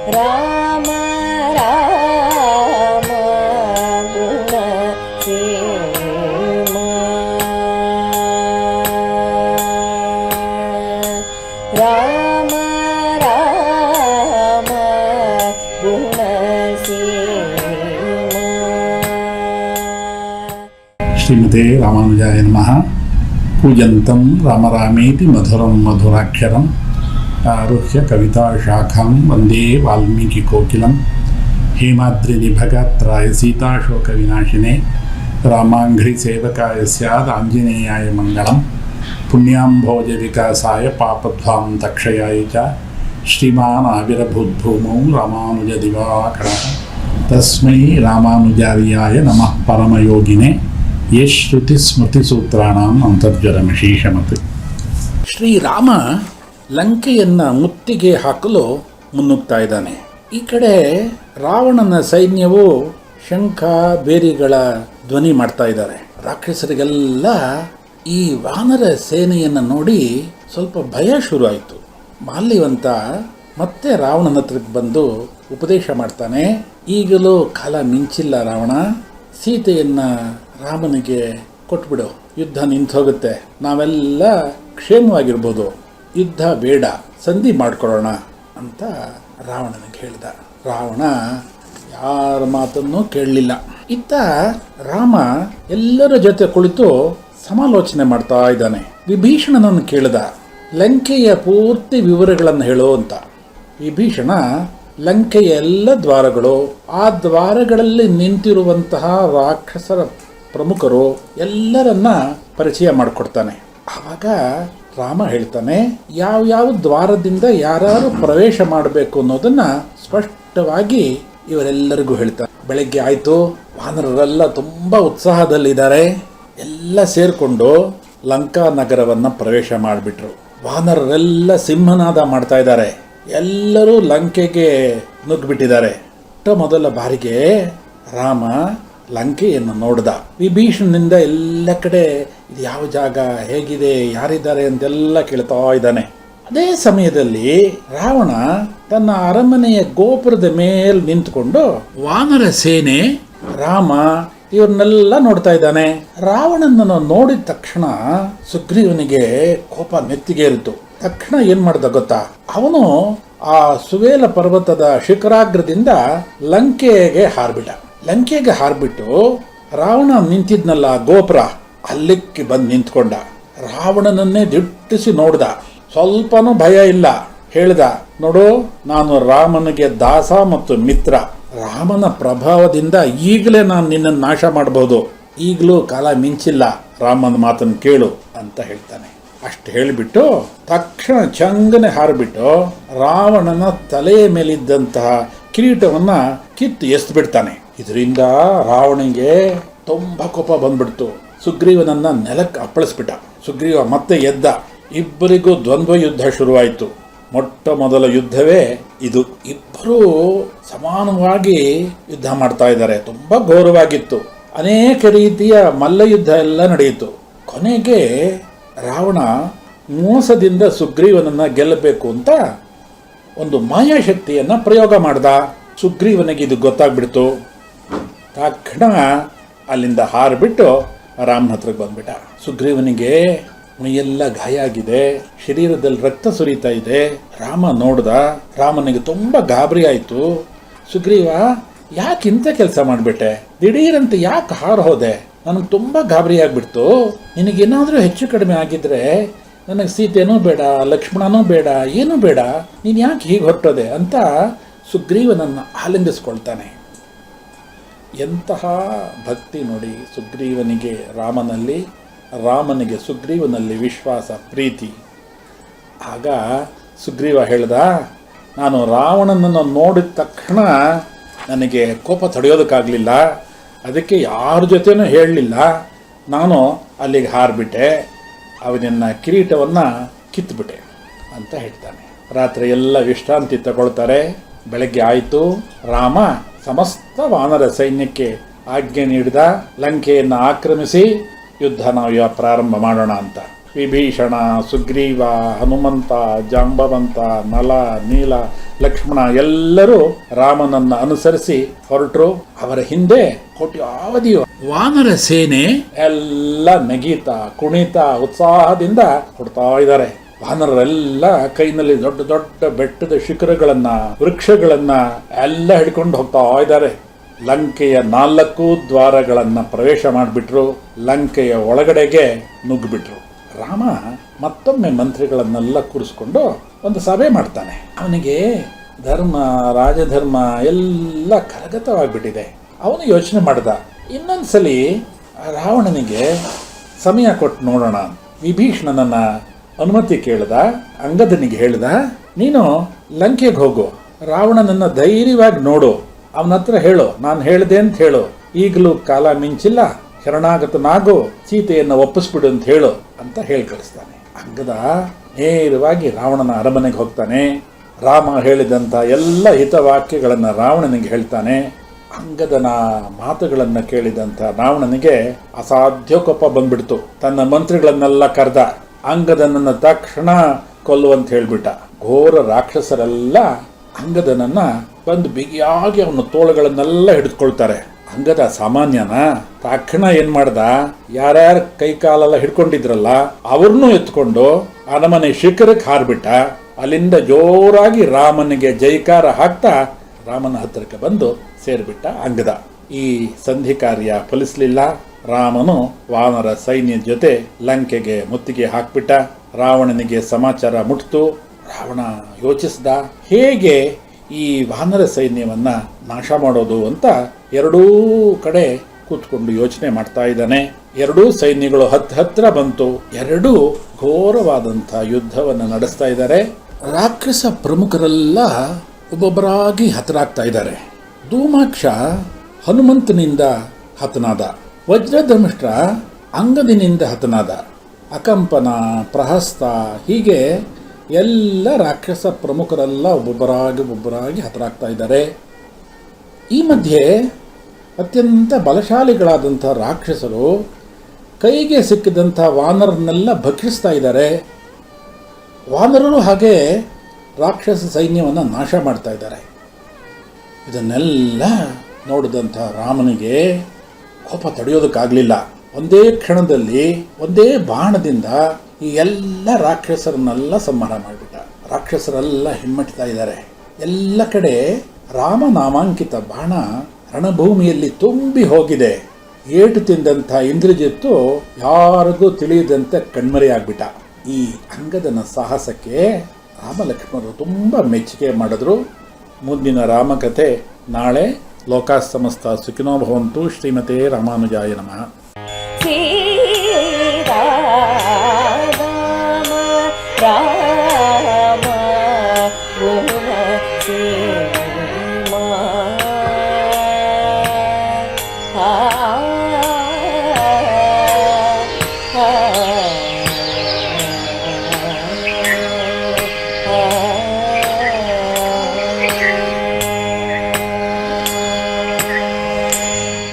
ರಾಮ ರಾಮ ಗುಣ ಸೇಮ ರಾಮ ರಾಮ ಗುಣ ಸೇಮ. ಶ್ರೀಮತೆ ರಾಮಾನುಜಾಯ ನಮಃ. ಕೂಜಂತಂ ರಾಮರಾಮೇತಿ ಮಧುರಂ ಮಧುರಾಕ್ಷರಂ ಆರುಹ್ಯ ಕವಿತಾ ಶಾಖಾಂ ವಂದೇ ವಾಲ್ಮೀಕಿ ಕೋಕಿಲಂ. ಹೇಮಾದ್ರಿ ನಿಭಗಾತ್ರಾಯ ಸೀತಾಶೋಕ ವಿನಾಶಿನೇ ರಾಮಾಂಘ್ರಿ ಸೇವಕಾಯ ಸ್ಯಾದ್ ಆಂಜನೇಯಾಯ ಮಂಗಳಂ. ಪುಣ್ಯಾಂಭೋಜ ವಿಕಾಸಾಯ ಪಾಪಧ್ವಾಂ ತಕ್ಷಯಾಯ ಚ ಶ್ರೀಮಾನ್ ಆವಿರಭೂದ್ಭೂಮೌ ರಾಮಾನುಜ ದಿವಾಕರಃ. ತಸ್ಮೈ ರಾಮಾನುಜಾರ್ಯಾಯ ನಮಃ ಪರಮಯೋಗಿನೇ ಯಶ್ರುತಿ ಸ್ಮೃತಿ ಸೂತ್ರಾಣಾಂ ಅಂತರ್ಜರಮಶೀಷಮತ್. ಶ್ರೀರಾಮ ಲಂಕೆಯನ್ನು ಮುತ್ತಿಗೆ ಹಾಕಲು ಮುನ್ನುಗ್ತಾ ಇದ್ದಾನೆ. ಈ ಕಡೆ ರಾವಣನ ಸೈನ್ಯವು ಶಂಖ ಬೇರಿಗಳ ಧ್ವನಿ ಮಾಡ್ತಾ ಇದ್ದಾರೆ. ರಾಕ್ಷಸರಿಗೆಲ್ಲ ಈ ವಾನರ ಸೇನೆಯನ್ನು ನೋಡಿ ಸ್ವಲ್ಪ ಭಯ ಶುರು ಆಯಿತು. ಮಾಲ್ಯವಂತ ಮತ್ತೆ ರಾವಣನ ಹತ್ರಕ್ಕೆ ಬಂದು ಉಪದೇಶ ಮಾಡ್ತಾನೆ. ಈಗಲೂ ಕಾಲ ಮಿಂಚಿಲ್ಲ ರಾವಣ, ಸೀತೆಯನ್ನ ರಾಮನಿಗೆ ಕೊಟ್ಬಿಡು, ಯುದ್ಧ ನಿಂತು ಹೋಗುತ್ತೆ, ನಾವೆಲ್ಲ ಕ್ಷೇಮವಾಗಿರ್ಬೋದು, ಯುದ್ಧ ಬೇಡ, ಸಂಧಿ ಮಾಡ್ಕೊಳ್ಳೋಣ ಅಂತ ರಾವಣನಿಗೆ ಹೇಳ್ದ. ರಾವಣ ಯಾರ ಮಾತನ್ನು ಕೇಳಲಿಲ್ಲ. ಇತ್ತ ರಾಮ ಎಲ್ಲರ ಜೊತೆ ಕುಳಿತು ಸಮಾಲೋಚನೆ ಮಾಡ್ತಾ ಇದ್ದಾನೆ. ವಿಭೀಷಣನನ್ನು ಕೇಳಿದ, ಲಂಕೆಯ ಪೂರ್ತಿ ವಿವರಗಳನ್ನು ಹೇಳು ಅಂತ. ವಿಭೀಷಣ ಲಂಕೆಯ ಎಲ್ಲ ದ್ವಾರಗಳು, ಆ ದ್ವಾರಗಳಲ್ಲಿ ನಿಂತಿರುವಂತಹ ರಾಕ್ಷಸರ ಪ್ರಮುಖರು ಎಲ್ಲರನ್ನ ಪರಿಚಯ ಮಾಡಿಕೊಡ್ತಾನೆ. ಆವಾಗ ರಾಮ ಹೇಳ್ತಾನೆ, ಯಾವ ದ್ವಾರದಿಂದ ಯಾರು ಪ್ರವೇಶ ಮಾಡಬೇಕು ಅನ್ನೋದನ್ನ ಸ್ಪಷ್ಟವಾಗಿ ಇವರೆಲ್ಲರಿಗೂ ಹೇಳ್ತಾನೆ. ಬೆಳಗ್ಗೆ ಆಯ್ತು, ವಾನರರೆಲ್ಲ ತುಂಬಾ ಉತ್ಸಾಹದಲ್ಲಿದ್ದಾರೆ. ಎಲ್ಲ ಸೇರ್ಕೊಂಡು ಲಂಕಾ ನಗರವನ್ನ ಪ್ರವೇಶ ಮಾಡಿಬಿಟ್ರು. ವಾನರರೆಲ್ಲ ಸಿಂಹನಾದ ಮಾಡ್ತಾ ಇದ್ದಾರೆ. ಎಲ್ಲರೂ ಲಂಕೆಗೆ ನುಗ್ಗಿಬಿಟ್ಟಿದ್ದಾರೆ. ಮೊದಲ ಬಾರಿಗೆ ರಾಮ ಲಂಕೆಯನ್ನು ನೋಡ್ದ. ವಿಭೀಷಣನಿಂದ ಎಲ್ಲ ಕಡೆ ಇದು ಯಾವ ಜಾಗ, ಹೇಗಿದೆ, ಯಾರಿದ್ದಾರೆ ಅಂತೆಲ್ಲ ಕೇಳ್ತಾ ಇದ್ದಾನೆ. ಅದೇ ಸಮಯದಲ್ಲಿ ರಾವಣ ತನ್ನ ಅರಮನೆಯ ಗೋಪುರದ ಮೇಲೆ ನಿಂತುಕೊಂಡು ವಾನರ ಸೇನೆ, ರಾಮ ಇವ್ರನ್ನೆಲ್ಲ ನೋಡ್ತಾ ಇದ್ದಾನೆ. ರಾವಣನನ್ನು ನೋಡಿದ ತಕ್ಷಣ ಸುಗ್ರೀವನಿಗೆ ಕೋಪ ನೆತ್ತಿಗೇರಿತು. ತಕ್ಷಣ ಏನ್ ಮಾಡ್ದ ಗೊತ್ತಾ, ಅವನು ಆ ಸುವೇಲ ಪರ್ವತದ ಶಿಖರಾಗ್ರದಿಂದ ಲಂಕೆಗೆ ಹಾರ್ಬಿಟ್ಟು ರಾವಣ ನಿಂತಿದ್ನಲ್ಲ ಗೋಪುರ, ಅಲ್ಲಿಕ್ಕೆ ಬಂದು ನಿಂತ್ಕೊಂಡ. ರಾವಣನನ್ನೇ ದಿಟ್ಟಿಸಿ ನೋಡ್ದ. ಸ್ವಲ್ಪನೂ ಭಯ ಇಲ್ಲ. ಹೇಳ್ದ, ನೋಡು, ನಾನು ರಾಮನಿಗೆ ದಾಸ ಮತ್ತು ಮಿತ್ರ. ರಾಮನ ಪ್ರಭಾವದಿಂದ ಈಗಲೇ ನಾನು ನಿನ್ನನ್ನು ನಾಶ ಮಾಡಬಹುದು. ಈಗಲೂ ಕಾಲ ಮಿಂಚಿಲ್ಲ, ರಾಮನ ಮಾತನ್ನು ಕೇಳು ಅಂತ ಹೇಳ್ತಾನೆ. ಅಷ್ಟು ಹೇಳಿಬಿಟ್ಟು ತಕ್ಷಣ ಚಂಗನೆ ಹಾರಿಬಿಟ್ಟು ರಾವಣನ ತಲೆಯ ಮೇಲಿದ್ದಂತಹ ಕಿರೀಟವನ್ನ ಕಿತ್ತು ಎಸ್ದು ಬಿಡ್ತಾನೆ. ಇದರಿಂದ ರಾವಣಿಗೆ ತುಂಬಾ ಕೋಪ ಬಂದ್ಬಿಡ್ತು. ಸುಗ್ರೀವನನ್ನ ನೆಲಕ್ಕೆ ಅಪ್ಪಳಿಸ್ಬಿಟ್ಟ. ಸುಗ್ರೀವ ಮತ್ತೆ ಎದ್ದ. ಇಬ್ಬರಿಗೂ ದ್ವಂದ್ವ ಯುದ್ಧ ಶುರುವಾಯಿತು. ಮೊಟ್ಟ ಮೊದಲ ಯುದ್ಧವೇ ಇದು. ಇಬ್ಬರೂ ಸಮಾನವಾಗಿ ಯುದ್ಧ ಮಾಡ್ತಾ ಇದ್ದಾರೆ. ತುಂಬಾ ಘೋರವಾಗಿತ್ತು. ಅನೇಕ ರೀತಿಯ ಮಲ್ಲಯುದ್ಧ ಎಲ್ಲ ನಡೆಯಿತು. ಕೊನೆಗೆ ರಾವಣ ಮೋಸದಿಂದ ಸುಗ್ರೀವನನ್ನ ಗೆಲ್ಲಬೇಕು ಅಂತ ಒಂದು ಮಾಯಾಶಕ್ತಿಯನ್ನ ಪ್ರಯೋಗ ಮಾಡ್ದ. ಸುಗ್ರೀವನಿಗೆ ಇದು ಗೊತ್ತಾಗ್ಬಿಡ್ತು. ತಕ್ಷಣ ಅಲ್ಲಿಂದ ಹಾರಿಬಿಟ್ಟು ರಾಮನ ಹತ್ರಕ್ಕೆ ಬಂದ್ಬಿಟ್ಟ. ಸುಗ್ರೀವನಿಗೆ ಮೈಯೆಲ್ಲ ಗಾಯ ಆಗಿದೆ, ಶರೀರದಲ್ಲಿ ರಕ್ತ ಸುರಿತಾ ಇದೆ. ರಾಮ ನೋಡ್ದ. ರಾಮನಿಗೆ ತುಂಬಾ ಗಾಬರಿ ಆಯ್ತು. ಸುಗ್ರೀವ, ಯಾಕೆ ಇಂಥ ಕೆಲಸ ಮಾಡ್ಬಿಟ್ಟೆ? ದಿಢೀರಂತೆ ಯಾಕೆ ಹಾರೋದೆ? ನನಗೆ ತುಂಬಾ ಗಾಬರಿ ಆಗ್ಬಿಡ್ತು. ನಿನಗೇನಾದ್ರೂ ಹೆಚ್ಚು ಕಡಿಮೆ ಆಗಿದ್ರೆ ನನಗೆ ಸೀತೆನೂ ಬೇಡ, ಲಕ್ಷ್ಮಣನೂ ಬೇಡ, ಏನೂ ಬೇಡ, ನೀನು ಯಾಕೆ ಹೀಗೆ ಹೊರಟೋದೆ ಅಂತ ಸುಗ್ರೀವನನ್ನ ಆಲಿಂಗಿಸ್ಕೊಳ್ತಾನೆ. ಎಂತಹ ಭಕ್ತಿ ನೋಡಿ ಸುಗ್ರೀವನಿಗೆ ರಾಮನಲ್ಲಿ, ರಾಮನಿಗೆ ಸುಗ್ರೀವನಲ್ಲಿ ವಿಶ್ವಾಸ, ಪ್ರೀತಿ. ಆಗ ಸುಗ್ರೀವ ಹೇಳ್ದ, ನಾನು ರಾವಣನನ್ನು ನೋಡಿದ ತಕ್ಷಣ ನನಗೆ ಕೋಪ ತಡೆಯೋದಕ್ಕಾಗಲಿಲ್ಲ, ಅದಕ್ಕೆ ಯಾರ ಜೊತೆನೂ ಹೇಳಲಿಲ್ಲ, ನಾನು ಅಲ್ಲಿಗೆ ಹಾರಿಬಿಟ್ಟೆ, ಅವನನ್ನ ಕಿರೀಟವನ್ನು ಕಿತ್ತುಬಿಟ್ಟೆ ಅಂತ ಹೇಳ್ತಾನೆ. ರಾತ್ರಿ ಎಲ್ಲ ವಿಶ್ರಾಂತಿ ತಗೊಳ್ತಾರೆ. ಬೆಳಗ್ಗೆ ಆಯಿತು. ರಾಮ ಸಮಸ್ತ ವಾನರ ಸೈನ್ಯಕ್ಕೆ ಆಜ್ಞೆ ನೀಡಿದ, ಲಂಕೆಯನ್ನು ಆಕ್ರಮಿಸಿ ಯುದ್ಧ ನಾವು ಪ್ರಾರಂಭ ಮಾಡೋಣ ಅಂತ. ವಿಭೀಷಣ, ಸುಗ್ರೀವ, ಹನುಮಂತ, ಜಾಂಬವಂತ, ನಲ, ನೀಲ, ಲಕ್ಷ್ಮಣ ಎಲ್ಲರೂ ರಾಮನನ್ನ ಅನುಸರಿಸಿ ಹೊರಟರು. ಅವರ ಹಿಂದೆ ಕೋಟ್ಯಾವಧಿ ವಾನರ ಸೇನೆ ಎಲ್ಲ ನಗೀತಾ ಕುಣಿತಾ ಉತ್ಸಾಹದಿಂದ ಹೊಡ್ತಾ ಇದ್ದಾರೆ. ವಾನರರೆಲ್ಲ ಕೈನಲ್ಲಿ ದೊಡ್ಡ ದೊಡ್ಡ ಬೆಟ್ಟದ ಶಿಖರಗಳನ್ನ, ವೃಕ್ಷಗಳನ್ನ ಎಲ್ಲ ಹಿಡ್ಕೊಂಡು ಹೋಗ್ತಾ ಇದ್ದಾರೆ. ಲಂಕೆಯ 4 ದ್ವಾರಗಳನ್ನ ಪ್ರವೇಶ ಮಾಡಿಬಿಟ್ರು. ಲಂಕೆಯ ಒಳಗಡೆಗೆ ನುಗ್ಗಿಬಿಟ್ರು. ರಾಮ ಮತ್ತೊಮ್ಮೆ ಮಂತ್ರಿಗಳನ್ನೆಲ್ಲ ಕೂರಿಸ್ಕೊಂಡು ಒಂದು ಸಭೆ ಮಾಡ್ತಾನೆ. ಅವನಿಗೆ ಧರ್ಮ, ರಾಜಧರ್ಮ ಎಲ್ಲ ಕರಗತವಾಗಿಬಿಟ್ಟಿದೆ. ಅವನು ಯೋಚನೆ ಮಾಡ್ದ, ಇನ್ನೊಂದ್ಸಲಿ ರಾವಣನಿಗೆ ಸಮಯ ಕೊಟ್ಟು ನೋಡೋಣ. ವಿಭೀಷಣನನ್ನ ಅನುಮತಿ ಕೇಳ್ದ. ಅಂಗದನಿಗೆ ಹೇಳ್ದ, ನೀನು ಲಂಕೆಗೆ ಹೋಗು, ರಾವಣನನ್ನ ಧೈರ್ಯವಾಗಿ ನೋಡು, ಅವನ ಹತ್ರ ಹೇಳು, ನಾನು ಹೇಳ್ದೆ ಅಂತ ಹೇಳು, ಈಗಲೂ ಕಾಲ ಮಿಂಚಿಲ್ಲ, ಶರಣಾಗತನಾಗು, ಸೀತೆಯನ್ನು ಒಪ್ಪಿಸ್ಬಿಡು ಅಂತ ಹೇಳು ಅಂತ ಹೇಳಿ ಕಳಿಸ್ತಾನೆ. ಅಂಗದ ನೇರವಾಗಿ ರಾವಣನ ಅರಮನೆಗೆ ಹೋಗ್ತಾನೆ. ರಾಮ ಹೇಳಿದಂಥ ಎಲ್ಲ ಹಿತವಾಕ್ಯಗಳನ್ನು ರಾವಣನಿಗೆ ಹೇಳ್ತಾನೆ. ಅಂಗದನ ಮಾತುಗಳನ್ನು ಕೇಳಿದಂಥ ರಾವಣನಿಗೆ ಅಸಾಧ್ಯ ಕೋಪ ಬಂದ್ಬಿಡ್ತು. ತನ್ನ ಮಂತ್ರಿಗಳನ್ನೆಲ್ಲ ಕರೆದ. ಅಂಗದನನ್ನ ತಕ್ಷಣ ಕೊಲ್ಲುವಂತ ಹೇಳ್ಬಿಟ್ಟ. ಘೋರ ರಾಕ್ಷಸರೆಲ್ಲ ಅಂಗದನನ್ನ ಬಂದು ಬಿಗಿಯಾಗಿ ಅವನ ತೋಳುಗಳನ್ನೆಲ್ಲ ಹಿಡಿದುಕೊಳ್ತಾರೆ. ಅಂಗದ ಸಾಮಾನ್ಯನ ತಕ್ಷಣ ಏನ್ ಮಾಡ್ದ, ಯಾರ್ಯಾರ ಕೈ ಕಾಲೆಲ್ಲ ಹಿಡ್ಕೊಂಡಿದ್ರಲ್ಲ ಅವ್ರನ್ನೂ ಎತ್ಕೊಂಡು ಅರಮನೆ ಶಿಖರಕ್ಕೆ ಹಾರ್ಬಿಟ್ಟ. ಅಲ್ಲಿಂದ ಜೋರಾಗಿ ರಾಮನಿಗೆ ಜೈಕಾರ ಹಾಕ್ತಾ ರಾಮನ ಹತ್ತಿರಕ್ಕೆ ಬಂದು ಸೇರ್ಬಿಟ್ಟ ಅಂಗದ. ಈ ಸಂಧಿ ಕಾರ್ಯ ಫಲಿಸಲಿಲ್ಲ. ರಾಮನು ವಾನರ ಸೈನ್ಯ ಜೊತೆ ಲಂಕೆಗೆ ಮುತ್ತಿಗೆ ಹಾಕ್ಬಿಟ್ಟ. ರಾವಣನಿಗೆ ಸಮಾಚಾರ ಮುಟ್ತು. ರಾವಣ ಯೋಚಿಸಿದ, ಹೇಗೆ ಈ ವಾನರ ಸೈನ್ಯವನ್ನ ನಾಶ ಮಾಡೋದು ಅಂತ ಎರಡೂ ಕಡೆ ಕೂತ್ಕೊಂಡು ಯೋಚನೆ ಮಾಡ್ತಾ ಇದ್ದಾನೆ. ಎರಡೂ ಸೈನ್ಯಗಳು ಹತ್ರ ಬಂತು. ಎರಡೂ ಘೋರವಾದಂಥ ಯುದ್ಧವನ್ನು ನಡೆಸ್ತಾ ಇದ್ದಾರೆ. ರಾಕ್ಷಸ ಪ್ರಮುಖರೆಲ್ಲ ಒಬ್ಬೊಬ್ಬರಾಗಿ ಹತರಾಗ್ತಾ ಇದ್ದಾರೆ. ಧೂಮಾಕ್ಷ ಹನುಮಂತನಿಂದ ಹತನಾದ. ವಜ್ರಧರ್ಮಿಷ್ಠ ಅಂಗದಿನಿಂದ ಹತನಾದ. ಅಕಂಪನ, ಪ್ರಹಸ್ತ, ಹೀಗೆ ಎಲ್ಲ ರಾಕ್ಷಸ ಪ್ರಮುಖರೆಲ್ಲ ಒಬ್ಬೊಬ್ಬರಾಗಿ ಹತರಾಗ್ತಾ ಇದ್ದಾರೆ. ಈ ಮಧ್ಯೆ ಅತ್ಯಂತ ಬಲಶಾಲಿಗಳಾದಂಥ ರಾಕ್ಷಸರು ಕೈಗೆ ಸಿಕ್ಕಿದಂಥ ವಾನರನ್ನೆಲ್ಲ ಭಕ್ಷಿಸ್ತಾ ಇದ್ದಾರೆ. ವಾನರರು ಹಾಗೆ ರಾಕ್ಷಸ ಸೈನ್ಯವನ್ನು ನಾಶ ಮಾಡ್ತಾ ಇದ್ದಾರೆ. ಇದನ್ನೆಲ್ಲ ನೋಡಿದಂಥ ರಾಮನಿಗೆ ಕೋಪ ತಡೆಯೋದಕ್ಕಾಗಲಿಲ್ಲ. ಒಂದೇ ಕ್ಷಣದಲ್ಲಿ ಒಂದೇ ಬಾಣದಿಂದ ಈ ಎಲ್ಲ ರಾಕ್ಷಸರನ್ನೆಲ್ಲ ಸಂಹಾರ ಮಾಡಿಬಿಟ್ಟ. ರಾಕ್ಷಸರೆಲ್ಲ ಹಿಮ್ಮೆಟ್ತಾ ಇದ್ದಾರೆ. ಎಲ್ಲ ಕಡೆ ರಾಮನಾಮಾಂಕಿತ ಬಾಣ ರಣಭೂಮಿಯಲ್ಲಿ ತುಂಬಿ ಹೋಗಿದೆ. ಏಟು ತಿಂದಂಥ ಇಂದ್ರಜಿತ್ತು ಯಾರಿಗೂ ತಿಳಿಯದಂತೆ ಕಣ್ಮರೆಯಾಗ್ಬಿಟ್ಟ. ಈ ಅಂಗದನ ಸಾಹಸಕ್ಕೆ ರಾಮಲಕ್ಷ್ಮಣರು ತುಂಬ ಮೆಚ್ಚುಗೆ ಮಾಡಿದ್ರು. ಮುಂದಿನ ರಾಮಕಥೆ ನಾಳೆ. ಲೋಕಾಃ ಸಮಸ್ತ ಸುಖಿನೋ ಭವಂತು. ಶ್ರೀಮತೆ ರಾಮಾನುಜಾಯ ನಮಃ.